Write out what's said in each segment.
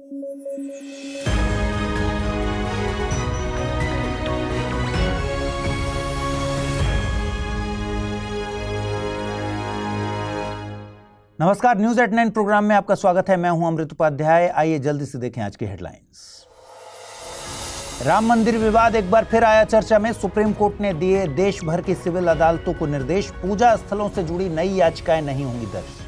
नमस्कार, news at 9 programme में आपका स्वागत है। मैं हूं अमृत उपाध्याय। आइए जल्दी से देखें आज की हेडलाइंस। राम मंदिर विवाद एक बार फिर आया चर्चा में। सुप्रीम कोर्ट ने दिए देश भर की सिविल अदालतों को निर्देश, पूजा स्थलों से जुड़ी नई याचिकाएं नहीं होंगी दर्ज।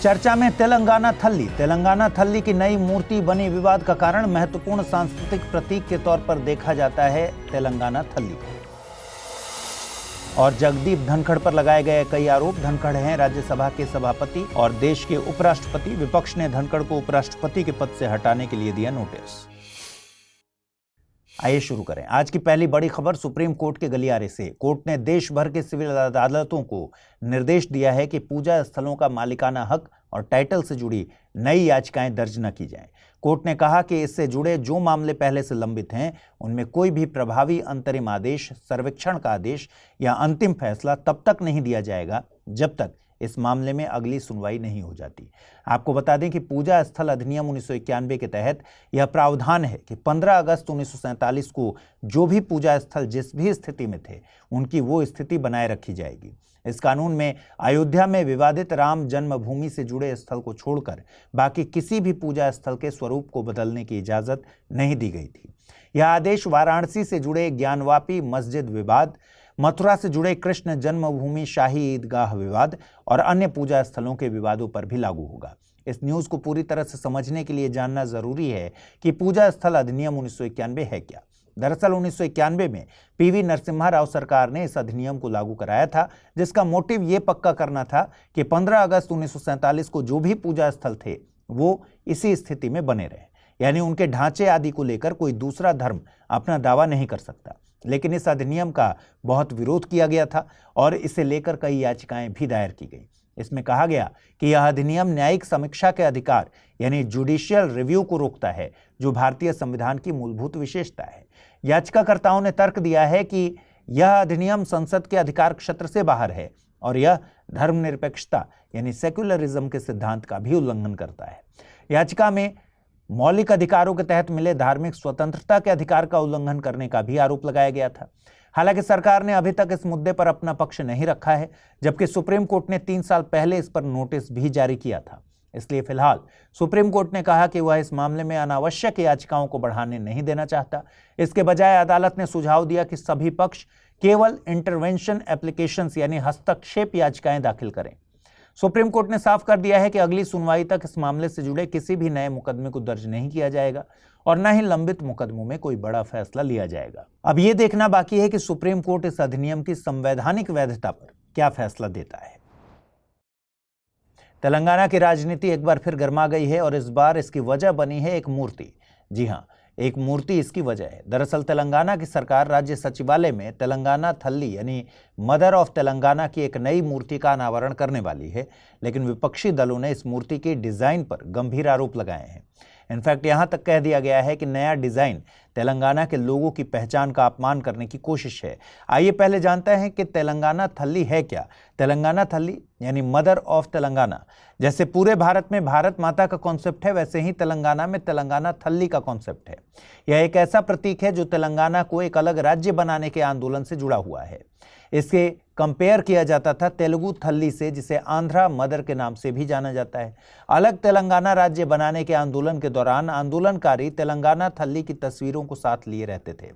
चर्चा में तेलंगाना थल्ली। तेलंगाना थल्ली की नई मूर्ति बनी विवाद का कारण। महत्वपूर्ण सांस्कृतिक प्रतीक के तौर पर देखा जाता है तेलंगाना थल्ली। और जगदीप धनखड़ पर लगाए गए कई आरोप। धनखड़ हैं राज्यसभा के सभापति और देश के उपराष्ट्रपति। विपक्ष ने धनखड़ को उपराष्ट्रपति के पद से हटाने के लिए दिया नोटिस। आइए शुरू करें आज की पहली बड़ी खबर सुप्रीम कोर्ट के गलियारे से। कोर्ट ने देश भर के सिविल अदालतों को निर्देश दिया है कि पूजा स्थलों का मालिकाना हक और टाइटल से जुड़ी नई याचिकाएं दर्ज न की जाएं। कोर्ट ने कहा कि इससे जुड़े जो मामले पहले से लंबित हैं उनमें कोई भी प्रभावी अंतरिम आदेश, सर्वेक्षण का आदेश या अंतिम फैसला तब तक नहीं दिया जाएगा जब तक इस मामले में अगली सुनवाई नहीं हो जाती। आपको बता दें कि पूजा स्थल अधिनियम 1991 के तहत यह प्रावधान है कि 15 अगस्त 1947 को जो भी पूजा स्थल जिस भी स्थिति में थे उनकी वो स्थिति बनाए रखी जाएगी। इस कानून में अयोध्या में विवादित राम जन्मभूमि से जुड़े स्थल को छोड़कर बाकी किसी भी पूजा स्थल के स्वरूप को बदलने की इजाजत नहीं दी गई थी। यह आदेश वाराणसी से जुड़े ज्ञानवापी मस्जिद विवाद, मथुरा से जुड़े कृष्ण जन्मभूमि शाही ईदगाह विवाद और अन्य पूजा स्थलों के विवादों पर भी लागू होगा। इस न्यूज़ को पूरी तरह से समझने के लिए जानना जरूरी है कि पूजा स्थल अधिनियम 1991 है क्या। दरअसल 1991 में पीवी नरसिम्हा राव सरकार ने इस अधिनियम को लागू कराया था, जिसका मोटिव ये पक्का करना था कि 15 अगस्त 1947 को जो भी पूजा स्थल थे वो इसी स्थिति में बने रहे, यानी उनके ढांचे आदि को लेकर कोई दूसरा धर्म अपना दावा नहीं कर सकता। लेकिन इस अधिनियम का बहुत विरोध किया गया था और इसे लेकर कई याचिकाएं भी दायर की गई। इसमें कहा गया कि यह अधिनियम न्यायिक समीक्षा के अधिकार यानी जुडिशियल रिव्यू को रोकता है, जो भारतीय संविधान की मूलभूत विशेषता है। याचिकाकर्ताओं ने तर्क दिया है कि यह अधिनियम संसद के अधिकार क्षेत्र से बाहर है और यह धर्मनिरपेक्षता यानी सेक्युलरिज्म के सिद्धांत का भी उल्लंघन करता है। याचिका में मौलिक अधिकारों के तहत मिले धार्मिक स्वतंत्रता के अधिकार का उल्लंघन करने का भी आरोप लगाया गया था। हालांकि सरकार ने अभी तक इस मुद्दे पर अपना पक्ष नहीं रखा है, जबकि सुप्रीम कोर्ट ने 3 साल पहले इस पर नोटिस भी जारी किया था। इसलिए फिलहाल सुप्रीम कोर्ट ने कहा कि वह इस मामले में अनावश्यक याचिकाओं को बढ़ाने नहीं देना चाहता। इसके बजाय अदालत ने सुझाव दिया कि सभी पक्ष केवल इंटरवेंशन एप्लीकेशंस यानी हस्तक्षेप याचिकाएं दाखिल करें। सुप्रीम कोर्ट ने साफ कर दिया है कि अगली सुनवाई तक इस मामले से जुड़े किसी भी नए मुकदमे को दर्ज नहीं किया जाएगा और न ही लंबित मुकदमों में कोई बड़ा फैसला लिया जाएगा। अब यह देखना बाकी है कि सुप्रीम कोर्ट इस अधिनियम की संवैधानिक वैधता पर क्या फैसला देता है। तेलंगाना की राजनीति एक बार फिर गर्मा गई है और इस बार इसकी वजह बनी है एक मूर्ति। जी हां, एक मूर्ति इसकी वजह है। दरअसल तेलंगाना की सरकार राज्य सचिवालय में तेलंगाना थल्ली यानी मदर ऑफ तेलंगाना की एक नई मूर्ति का अनावरण करने वाली है, लेकिन विपक्षी दलों ने इस मूर्ति के डिजाइन पर गंभीर आरोप लगाए हैं। इनफैक्ट यहां तक कह दिया गया है कि नया डिजाइन तेलंगाना के लोगों की पहचान का अपमान करने की कोशिश है। आइए पहले जानते हैं कि तेलंगाना थल्ली है क्या। तेलंगाना थल्ली यानी मदर ऑफ तेलंगाना, जैसे पूरे भारत में भारत माता का कॉन्सेप्ट है, वैसे ही तेलंगाना में तेलंगाना थल्ली का कॉन्सेप्ट है। यह एक ऐसा प्रतीक है जो तेलंगाना को एक अलग राज्य बनाने के आंदोलन से जुड़ा हुआ है। इसके कंपेयर किया जाता था तेलुगु थल्ली से, जिसे आंध्रा मदर के नाम से भी जाना जाता है। अलग तेलंगाना राज्य बनाने के आंदोलन के दौरान आंदोलनकारी तेलंगाना थल्ली की तस्वीरों को साथ लिए रहते थे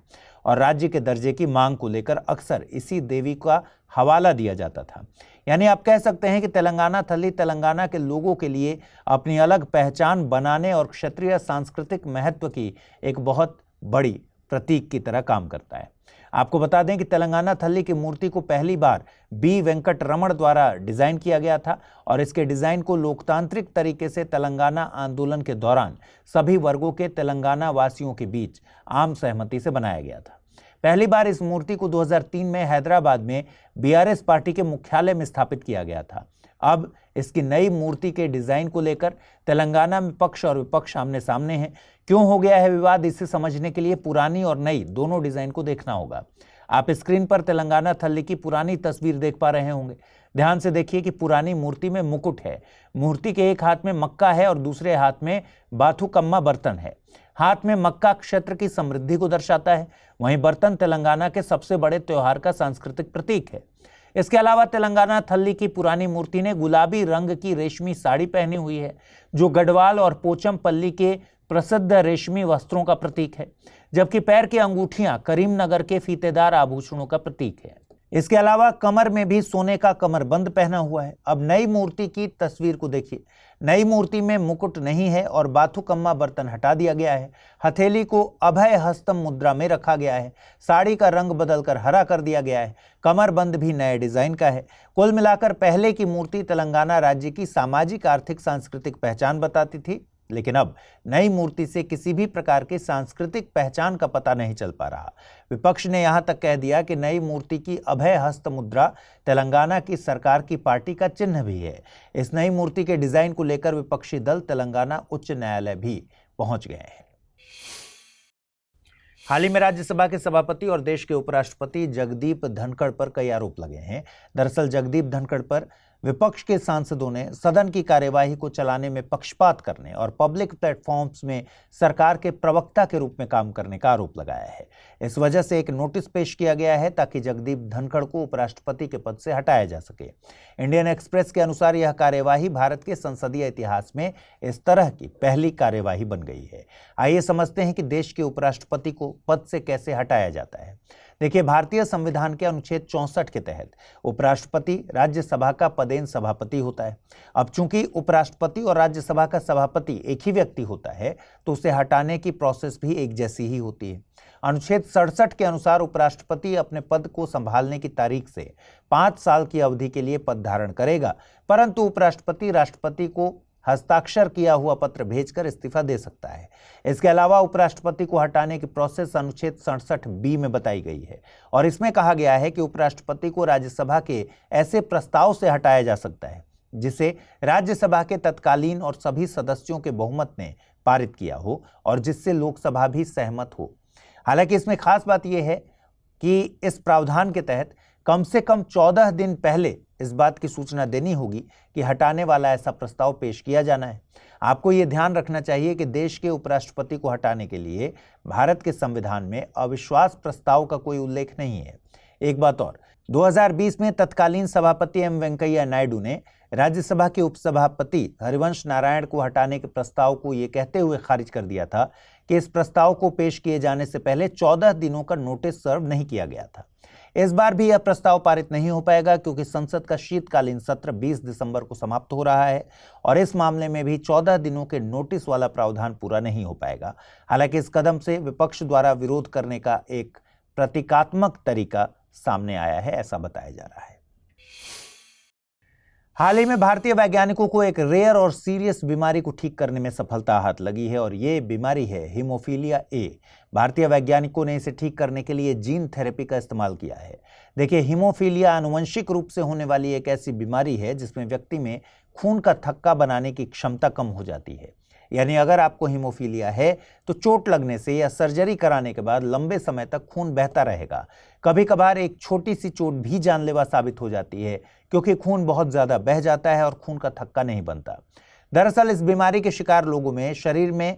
और राज्य के दर्जे की मांग को लेकर अक्सर इसी देवी का हवाला दिया जाता था। यानी आप कह सकते हैं कि तेलंगाना थल्ली तेलंगाना के लोगों के लिए अपनी अलग पहचान बनाने और क्षेत्रीय सांस्कृतिक महत्व की एक बहुत बड़ी प्रतीक की तरह काम करता है। आपको बता दें कि तेलंगाना थल्ली की मूर्ति को पहली बार बी वेंकट रमण द्वारा डिजाइन किया गया था और इसके डिजाइन को लोकतांत्रिक तरीके से तेलंगाना आंदोलन के दौरान सभी वर्गों के तेलंगाना वासियों के बीच आम सहमति से बनाया गया था। पहली बार इस मूर्ति को 2003 में हैदराबाद में बीआरएस पार्टी के मुख्यालय में स्थापित किया गया था। अब इसकी नई मूर्ति के डिजाइन को लेकर तेलंगाना में पक्ष और विपक्ष आमने सामने हैं। क्यों हो गया है विवाद, इसे समझने के लिए पुरानी और नई दोनों डिजाइन को देखना होगा। आप स्क्रीन पर तेलंगाना थल्ली की पुरानी तस्वीर देख पा रहे होंगे। ध्यान से देखिए कि पुरानी मूर्ति में मुकुट है, मूर्ति के एक हाथ में मक्का है और दूसरे हाथ में बाथुकम्मा बर्तन है। हाथ में मक्का क्षेत्र की समृद्धि को दर्शाता है, वहीं बर्तन तेलंगाना के सबसे बड़े त्योहार का सांस्कृतिक प्रतीक है। इसके अलावा तेलंगाना थल्ली की पुरानी मूर्ति ने गुलाबी रंग की रेशमी साड़ी पहनी हुई है, जो गढ़वाल और पोचमपल्ली के प्रसिद्ध रेशमी वस्त्रों का प्रतीक है, जबकि पैर की अंगूठियां करीमनगर के फीतेदार आभूषणों का प्रतीक है। इसके अलावा कमर में भी सोने का कमरबंद पहना हुआ है। अब नई मूर्ति की तस्वीर को देखिए। नई मूर्ति में मुकुट नहीं है और बाथुकम्मा बर्तन हटा दिया गया है। हथेली को अभय हस्तम मुद्रा में रखा गया है। साड़ी का रंग बदलकर हरा कर दिया गया है। कमरबंद भी नए डिजाइन का है। कुल मिलाकर पहले की मूर्ति तेलंगाना राज्य की सामाजिक आर्थिक सांस्कृतिक पहचान बताती थी, लेकिन अब नई मूर्ति से किसी भी प्रकार की सांस्कृतिक पहचान का पता नहीं चल पा रहा। विपक्ष ने यहां तक कह दिया कि नई मूर्ति की अभय हस्त मुद्रा तेलंगाना की सरकार की पार्टी का चिन्ह भी है। इस नई मूर्ति के डिजाइन को लेकर विपक्षी दल तेलंगाना उच्च न्यायालय भी पहुंच गए हैं। हाल ही में राज्यसभा के सभापति और देश के उपराष्ट्रपति जगदीप धनखड़ पर कई आरोप लगे हैं। दरअसल जगदीप धनखड़ पर विपक्ष के सांसदों ने सदन की कार्यवाही को चलाने में पक्षपात करने और पब्लिक प्लेटफॉर्म्स में सरकार के प्रवक्ता के रूप में काम करने का आरोप लगाया है। इस वजह से एक नोटिस पेश किया गया है ताकि जगदीप धनखड़ को उपराष्ट्रपति के पद से हटाया जा सके। इंडियन एक्सप्रेस के अनुसार यह कार्यवाही भारत के संसदीय इतिहास में इस तरह की पहली कार्यवाही बन गई है। आइए समझते हैं कि देश के उपराष्ट्रपति को पद से कैसे हटाया जाता है। देखिए, भारतीय संविधान के अनुच्छेद 64 के तहत उपराष्ट्रपति राज्यसभा का पदेन सभापति होता है। अब चूंकि उपराष्ट्रपति और राज्यसभा का सभापति एक ही व्यक्ति होता है, तो उसे हटाने की प्रोसेस भी एक जैसी ही होती है। अनुच्छेद 67 के अनुसार उपराष्ट्रपति अपने पद को संभालने की तारीख से 5 साल की अवधि के लिए पद धारण करेगा, परंतु उपराष्ट्रपति राष्ट्रपति को हस्ताक्षर किया हुआ पत्र भेजकर इस्तीफा दे सकता है। इसके अलावा उपराष्ट्रपति को हटाने की प्रोसेस अनुच्छेद 67B में बताई गई है और इसमें कहा गया है कि उपराष्ट्रपति को राज्यसभा के ऐसे प्रस्ताव से हटाया जा सकता है जिसे राज्यसभा के तत्कालीन और सभी सदस्यों के बहुमत ने पारित किया हो और जिससे लोकसभा भी सहमत हो। हालांकि इसमें खास बात यह है कि इस प्रावधान के तहत कम से कम 14 दिन पहले इस बात की सूचना देनी होगी कि हटाने वाला ऐसा प्रस्ताव पेश किया जाना है। आपको यह ध्यान रखना चाहिए कि देश के उपराष्ट्रपति को हटाने के लिए भारत के संविधान में अविश्वास प्रस्ताव का कोई उल्लेख नहीं है। एक बात और, 2020 में तत्कालीन सभापति एम वेंकैया नायडू ने राज्यसभा के उपसभापति हरिवंश नारायण को हटाने के प्रस्ताव को यह कहते हुए खारिज कर दिया था कि इस प्रस्ताव को पेश किए जाने से पहले 14 दिनों का नोटिस सर्व नहीं किया गया था। इस बार भी यह प्रस्ताव पारित नहीं हो पाएगा क्योंकि संसद का शीतकालीन सत्र 20 दिसंबर को समाप्त हो रहा है और इस मामले में भी 14 दिनों के नोटिस वाला प्रावधान पूरा नहीं हो पाएगा। हालांकि इस कदम से विपक्ष द्वारा विरोध करने का एक प्रतीकात्मक तरीका सामने आया है, ऐसा बताया जा रहा है। हाल ही में भारतीय वैज्ञानिकों को एक रेयर और सीरियस बीमारी को ठीक करने में सफलता हाथ लगी है और ये बीमारी है हीमोफीलिया ए। भारतीय वैज्ञानिकों ने इसे ठीक करने के लिए जीन थेरेपी का इस्तेमाल किया है। देखिए, हीमोफीलिया आनुवंशिक रूप से होने वाली एक ऐसी बीमारी है जिसमें व्यक्ति में खून का थक्का बनाने की क्षमता कम हो जाती है। यानी अगर आपको हीमोफीलिया है तो चोट लगने से या सर्जरी कराने के बाद लंबे समय तक खून बहता रहेगा। कभी कभार एक छोटी सी चोट भी जानलेवा साबित हो जाती है क्योंकि खून बहुत ज्यादा बह जाता है और खून का थक्का नहीं बनता। दरअसल इस बीमारी के शिकार लोगों में शरीर में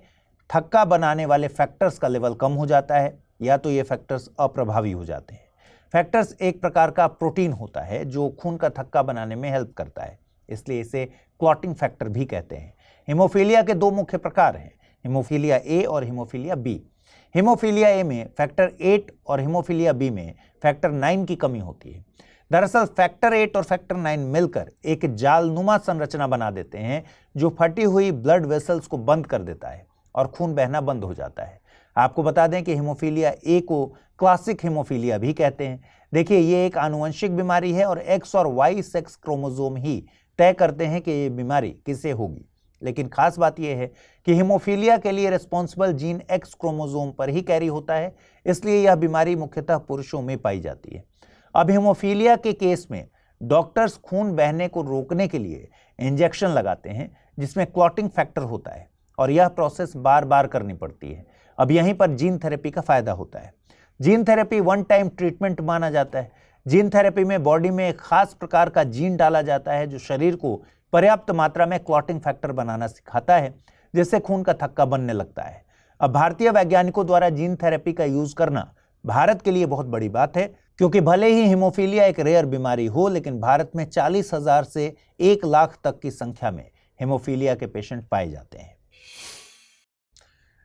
थक्का बनाने वाले फैक्टर्स का लेवल कम हो जाता है या तो ये फैक्टर्स अप्रभावी हो जाते हैं। फैक्टर्स एक प्रकार का प्रोटीन होता है जो खून का थक्का बनाने में हेल्प करता है, इसलिए इसे क्लॉटिंग फैक्टर भी कहते हैं। हीमोफीलिया के दो मुख्य प्रकार हैं, हीमोफीलिया ए और हीमोफीलिया बी। हीमोफीलिया ए में फैक्टर 8 और हीमोफीलिया बी में फैक्टर 9 की कमी होती है। दरअसल फैक्टर 8 और फैक्टर 9 मिलकर एक जालनुमा संरचना बना देते हैं जो फटी हुई ब्लड वेसल्स को बंद कर देता है और खून बहना बंद हो जाता है। आपको बता दें कि हीमोफीलिया ए को क्लासिक हीमोफीलिया भी कहते हैं। देखिए, ये एक आनुवंशिक बीमारी है और एक्स और वाई सेक्स क्रोमोसोम ही तय करते हैं कि ये बीमारी किसे होगी। लेकिन खास बात यह है कि हीमोफीलिया के लिए रिस्पॉन्सिबल जीन एक्स क्रोमोसोम पर ही कैरी होता है, इसलिए यह बीमारी मुख्यतः पुरुषों में पाई जाती है। अब हीमोफीलिया के केस में डॉक्टर्स खून बहने को रोकने के लिए इंजेक्शन लगाते हैं जिसमें क्लॉटिंग फैक्टर होता है और यह प्रोसेस बार बार करनी पड़ती है। अब यहीं पर जीन थेरेपी का फायदा होता है। Gene therapy one time treatment माना जाता है। जीन थेरेपी में बॉडी में एक खास प्रकार का जीन डाला जाता है जो शरीर को पर्याप्त मात्रा में क्लॉटिंग फैक्टर बनाना सिखाता है, जिससे खून का थक्का बनने लगता है। अब भारतीय वैज्ञानिकों द्वारा जीन थेरेपी का यूज करना भारत के लिए बहुत बड़ी बात है, क्योंकि भले ही हीमोफीलिया एक रेयर बीमारी हो, लेकिन भारत में 40,000 से 1 लाख तक की संख्या में हीमोफीलिया के पेशेंट पाए जाते हैं।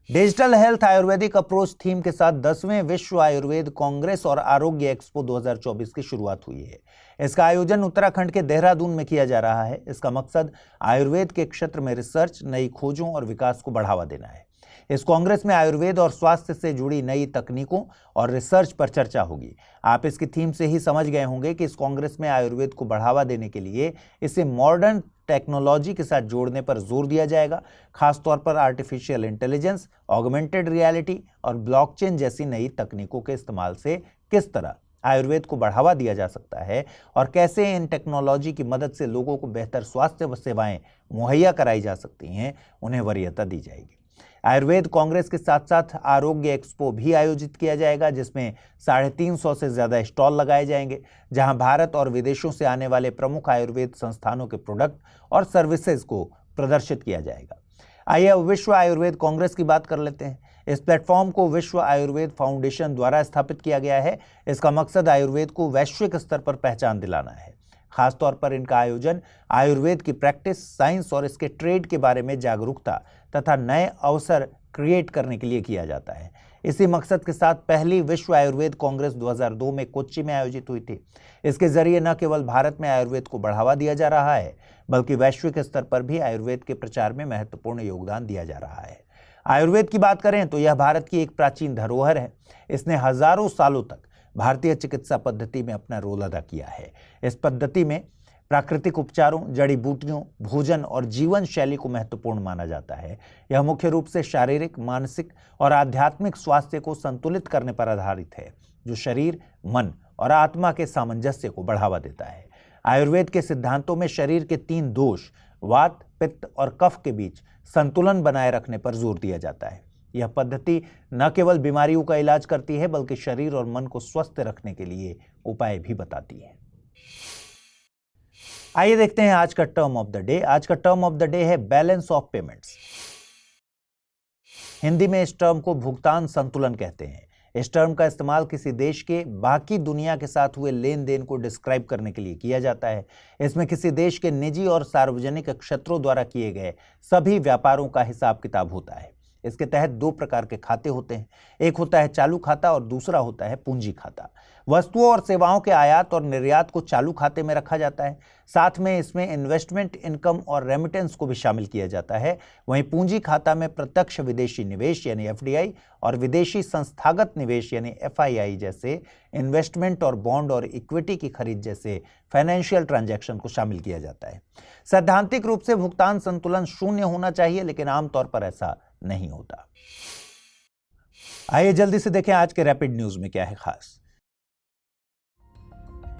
Digital health Ayurvedic approach theme के साथ 10वें विश्व आयुर्वेद कांग्रेस और आरोग्य एक्सपो 2024 की शुरुआत हुई है। इसका आयोजन उत्तराखंड के देहरादून में किया जा रहा है। इसका मकसद आयुर्वेद के क्षेत्र में रिसर्च, नई खोजों और विकास को बढ़ावा देना है। इस कांग्रेस में आयुर्वेद और स्वास्थ्य से जुड़ी नई तकनीकों और रिसर्च पर चर्चा होगी। आप इसकी थीम से ही समझ गए होंगे कि इस कांग्रेस में आयुर्वेद को बढ़ावा देने के लिए इसे मॉडर्न टेक्नोलॉजी के साथ जोड़ने पर जोर दिया जाएगा। खासतौर पर आर्टिफिशियल इंटेलिजेंस, ऑगमेंटेड रियलिटी और ब्लॉकचेन जैसी नई तकनीकों के इस्तेमाल से किस तरह आयुर्वेद को बढ़ावा दिया जा सकता है और कैसे इन टेक्नोलॉजी की मदद से लोगों को बेहतर स्वास्थ्य सेवाएं मुहैया कराई जा सकती हैं, उन्हें वरीयता दी जाएगी। आयुर्वेद कांग्रेस के साथ साथ आरोग्य एक्सपो भी आयोजित किया जाएगा, जिसमें 350 से ज्यादा स्टॉल लगाए जाएंगे, जहां भारत और विदेशों से आने वाले प्रमुख आयुर्वेद संस्थानों के प्रोडक्ट और सर्विसेज को प्रदर्शित किया जाएगा। आइए अब विश्व आयुर्वेद कांग्रेस की बात कर लेते हैं। इस प्लेटफॉर्म को विश्व आयुर्वेद फाउंडेशन द्वारा स्थापित किया गया है। इसका मकसद आयुर्वेद को वैश्विक स्तर पर पहचान दिलाना है। खासतौर पर इनका आयोजन आयुर्वेद की प्रैक्टिस, साइंस और इसके ट्रेड के बारे में जागरूकता तथा नए अवसर क्रिएट करने के लिए किया जाता है। इसी मकसद के साथ पहली विश्व आयुर्वेद कांग्रेस 2002 में कोच्चि में आयोजित हुई थी। इसके जरिए न केवल भारत में आयुर्वेद को बढ़ावा दिया जा रहा है, बल्कि वैश्विक स्तर पर भी आयुर्वेद के प्रचार में महत्वपूर्ण योगदान दिया जा रहा है। आयुर्वेद की बात करें तो यह भारत की एक प्राचीन धरोहर है। इसने हजारों सालों तक भारतीय चिकित्सा पद्धति में अपना रोल अदा किया है। इस पद्धति में प्राकृतिक उपचारों, जड़ी बूटियों, भोजन और जीवन शैली को महत्वपूर्ण माना जाता है। यह मुख्य रूप से शारीरिक, मानसिक और आध्यात्मिक स्वास्थ्य को संतुलित करने पर आधारित है, जो शरीर, मन और आत्मा के सामंजस्य को बढ़ावा देता है। आयुर्वेद के सिद्धांतों में शरीर के 3 दोष, वात, पित्त और कफ के बीच संतुलन बनाए रखने पर जोर दिया जाता है। यह पद्धति न केवल बीमारियों का इलाज करती है, बल्कि शरीर और मन को स्वस्थ रखने के लिए उपाय भी बताती है। आइए देखते हैं आज का टर्म ऑफ द डे। आज का टर्म ऑफ द डे है बैलेंस ऑफ पेमेंट्स। हिंदी में इस टर्म को भुगतान संतुलन कहते हैं। इस टर्म का इस्तेमाल किसी देश के बाकी दुनिया के साथ हुए लेन देन को डिस्क्राइब करने के लिए किया जाता है। इसमें किसी देश के निजी और सार्वजनिक क्षेत्रों द्वारा किए गए सभी व्यापारों का हिसाब किताब होता है। इसके तहत 2 प्रकार के खाते होते हैं। एक होता है चालू खाता और दूसरा होता है पूंजी खाता। वस्तुओं और सेवाओं के आयात और निर्यात को चालू खाते में रखा जाता है। साथ में इसमें इन्वेस्टमेंट इनकम और रेमिटेंस को भी शामिल किया जाता है। वहीं पूंजी खाता में प्रत्यक्ष विदेशी निवेश यानी FDI और विदेशी संस्थागत निवेश यानी FII जैसे इन्वेस्टमेंट और बॉन्ड और इक्विटी की खरीद जैसे फाइनेंशियल ट्रांजैक्शन को शामिल किया जाता है। सैद्धांतिक रूप से भुगतान संतुलन शून्य होना चाहिए, लेकिन आमतौर पर ऐसा नहीं होता। आइए जल्दी से देखें आज के रैपिड न्यूज में क्या है खास।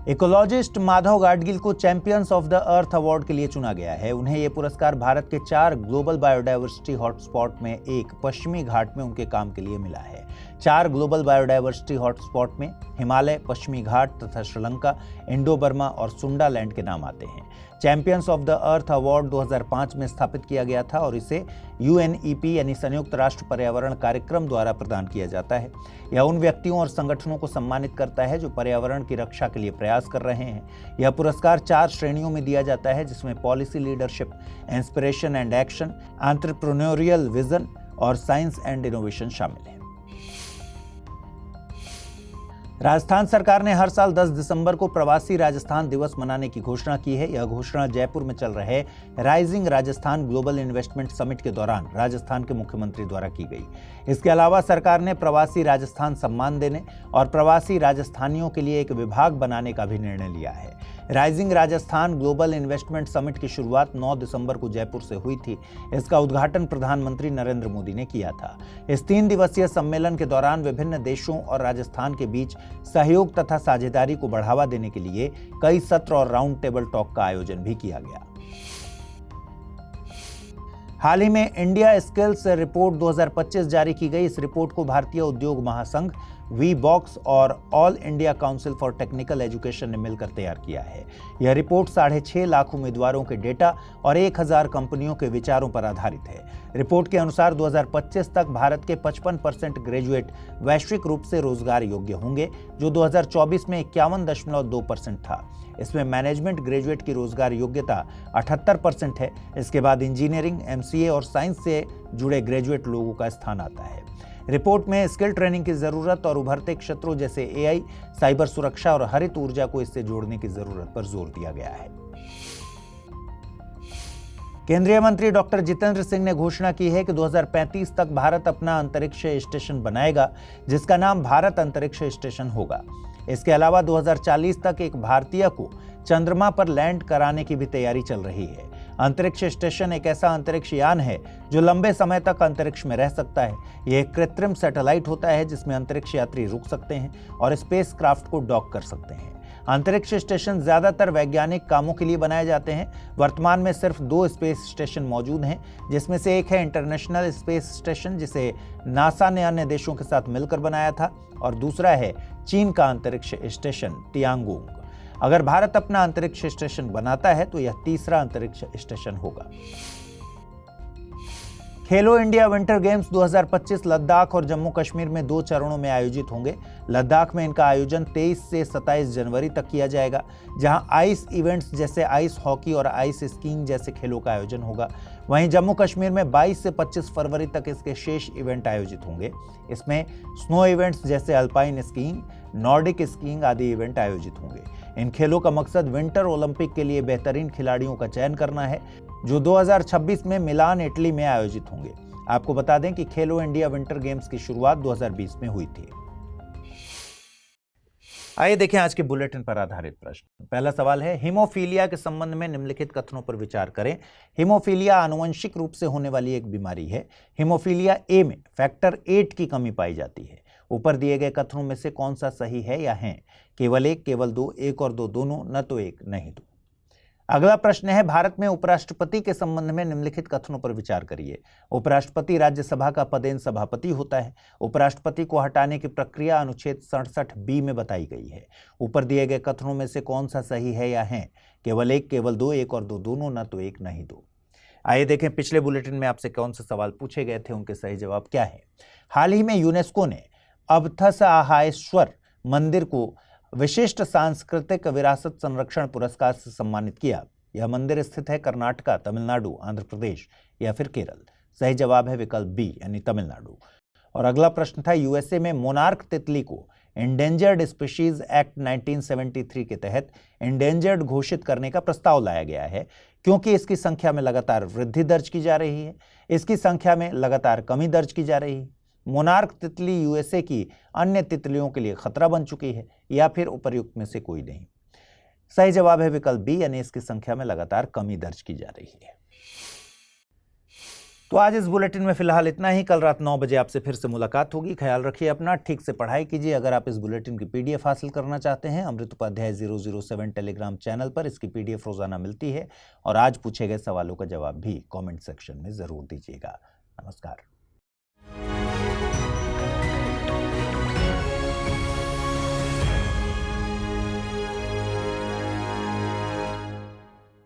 इकोलॉजिस्ट माधव गाडगिल को champions of the earth award के लिए चुना गया है। उन्हें यह पुरस्कार भारत के 4 ग्लोबल बायोडायवर्सिटी हॉटस्पॉट में एक पश्चिमी घाट में उनके काम के लिए मिला है। 4 ग्लोबल बायोडायवर्सिटी हॉटस्पॉट में हिमालय, पश्चिमी घाट तथा श्रीलंका, इंडो बर्मा और सुंडालैंड के नाम आते हैं। Champions of the earth award 2005 में स्थापित किया गया था और इसे UNEP यानी संयुक्त राष्ट्र पर्यावरण कार्यक्रम द्वारा प्रदान किया जाता है। यह उन व्यक्तियों और संगठनों को सम्मानित करता है जो पर्यावरण की रक्षा के लिए प्रयास कर रहे हैं। यह पुरस्कार 4 श्रेणियों में दिया जाता है, जिसमें policy leadership, inspiration and action, entrepreneurial vision और साइंस एंड इनोवेशन शामिल है। राजस्थान सरकार ने हर साल 10 दिसंबर को प्रवासी राजस्थान दिवस मनाने की घोषणा की है। यह घोषणा जयपुर में चल रहे rising Rajasthan global investment summit के दौरान राजस्थान के मुख्यमंत्री द्वारा की गई। इसके अलावा सरकार ने प्रवासी राजस्थान सम्मान देने और प्रवासी राजस्थानियों के लिए एक विभाग बनाने का भी निर्णय लिया है। Rising Rajasthan global investment summit की शुरुआत 9 दिसंबर को जयपुर से हुई थी। इसका उद्घाटन प्रधानमंत्री नरेंद्र मोदी ने किया था। इस 3 दिवसीय सम्मेलन के दौरान विभिन्न देशों और राजस्थान के बीच सहयोग तथा साझेदारी को बढ़ावा देने के लिए कई सत्र और राउंड टेबल टॉक का आयोजन भी किया गया। हाल ही में इंडिया स्किल्स रिपोर्ट 2025 जारी की गई। इस रिपोर्ट को भारतीय उद्योग महासंघ, वी बॉक्स और all India council for technical education ने मिलकर तैयार किया है। यह रिपोर्ट 6.5 लाख उम्मीदवारों के डेटा और 1000 कंपनियों के विचारों पर आधारित है। रिपोर्ट के अनुसार 2025 तक भारत के 55% ग्रेजुएट वैश्विक रूप से रोजगार योग्य होंगे, जो 2024 में 51.2% था। इसमें मैनेजमेंट ग्रेजुएट की रोजगार योग्यता 78% है। इसके बाद इंजीनियरिंग, एमसीए और साइंस से जुड़े ग्रेजुएट लोगों का स्थान आता है। रिपोर्ट में स्किल ट्रेनिंग की जरूरत और उभरते क्षेत्रों जैसे एआई, साइबर सुरक्षा और हरित ऊर्जा को इससे जोड़ने की जरूरत पर जोर दिया गया है। केंद्रीय मंत्री डॉक्टर जितेंद्र सिंह ने घोषणा की है कि 2035 तक भारत अपना अंतरिक्ष स्टेशन बनाएगा, जिसका नाम भारत अंतरिक्ष स्टेशन होगा। इसके अलावा 2040 तक एक भारतीय को चंद्रमा पर लैंड कराने की भी तैयारी चल रही है। अंतरिक्ष स्टेशन एक ऐसा अंतरिक्ष यान है जो लंबे समय तक अंतरिक्ष में रह सकता है। यह एक कृत्रिम सैटेलाइट होता है जिसमें अंतरिक्ष यात्री रुक सकते हैं और स्पेस क्राफ्ट को डॉक कर सकते हैं। अंतरिक्ष स्टेशन ज्यादातर वैज्ञानिक कामों के लिए बनाए जाते हैं। वर्तमान में सिर्फ 2 स्पेस स्टेशन मौजूद हैं, जिसमें से एक है इंटरनेशनल स्पेस स्टेशन, जिसे नासा ने अन्य देशों के साथ मिलकर बनाया था, और दूसरा है चीन का अंतरिक्ष स्टेशन तियांगोंग। अगर भारत अपना अंतरिक्ष स्टेशन बनाता है तो यह तीसरा अंतरिक्ष स्टेशन होगा। खेलो इंडिया विंटर गेम्स 2025 लद्दाख और जम्मू कश्मीर में 2 चरणों में आयोजित होंगे। लद्दाख में इनका आयोजन 23 से 27 जनवरी तक किया जाएगा, जहां आइस इवेंट्स जैसे आइस हॉकी और आइस स्कीइंग जैसे खेलों का आयोजन होगा। वहीं जम्मू कश्मीर में 22 से 25 फरवरी तक इसके शेष इवेंट आयोजित होंगे। इसमें स्नो इवेंट्स जैसे अल्पाइन स्कीइंग, नॉर्डिक स्कीइंग आदि इवेंट आयोजित होंगे। इन खेलों का मकसद विंटर ओलंपिक के लिए बेहतरीन खिलाड़ियों का चयन करना है, जो 2026 में मिलान, इटली में आयोजित होंगे। आपको बता दें कि खेलो इंडिया विंटर गेम्स की शुरुआत 2020 में हुई थी। आइए देखें आज के बुलेटिन पर आधारित प्रश्न। पहला सवाल है, हीमोफीलिया के संबंध में निम्नलिखित कथनों पर विचार करें। हीमोफीलिया आनुवंशिक रूप से होने वाली एक बीमारी है। हीमोफीलिया ए में फैक्टर 8 की कमी पाई जाती है। ऊपर दिए गए कथनों में से कौन सा सही है या है? केवल एक, केवल दो, एक और दो दोनों, न तो एक नहीं दो। अगला प्रश्न है, भारत में उपराष्ट्रपति के संबंध में निम्नलिखित कथनों पर विचार करिए। उपराष्ट्रपति राज्यसभा का पदेन सभापति होता है। उपराष्ट्रपति को हटाने की प्रक्रिया अनुच्छेद 67B में बताई गई है। ऊपर दिए गए कथनों में से कौन सा सही है या है? केवल एक, केवल दो, एक और दो दोनों, न तो एक नहीं दो। आइए देखें पिछले बुलेटिन में आपसे कौन से सवाल पूछे गए थे, उनके सही जवाब क्या है। हाल ही में यूनेस्को ने अबथसाहायेश्वर मंदिर को विशिष्ट सांस्कृतिक विरासत संरक्षण पुरस्कार से सम्मानित किया। यह मंदिर स्थित है कर्नाटका, तमिलनाडु, आंध्र प्रदेश या फिर केरल। सही जवाब है विकल्प बी यानी तमिलनाडु। और अगला प्रश्न था, यूएसए में मोनार्क तितली को एंडेंजर्ड स्पीशीज एक्ट 1973 के तहत एंडेंजर्ड घोषित करने का प्रस्ताव लाया गया है, क्योंकि इसकी संख्या में लगातार वृद्धि दर्ज की जा रही है, इसकी संख्या में लगातार कमी दर्ज की जा रही है, मोनार्क तितली यूएसए की अन्य तितलियों के लिए खतरा बन चुकी है, या फिर उपर्युक्त में से कोई नहीं। सही जवाब है विकल्प बी यानी इसकी संख्या में लगातार कमी दर्ज की जा रही है। तो आज इस बुलेटिन में फिलहाल इतना ही। कल रात 9 बजे आपसे फिर से मुलाकात होगी। ख्याल रखिए अपना, ठीक से पढ़ाई कीजिए। अगर आप इस बुलेटिन की पीडीएफ हासिल करना चाहते हैं, अमृत उपाध्याय 007 टेलीग्राम चैनल पर इसकी पीडीएफ रोजाना मिलती है। और आज पूछे गए सवालों का जवाब भी कमेंट सेक्शन में जरूर दीजिएगा। नमस्कार।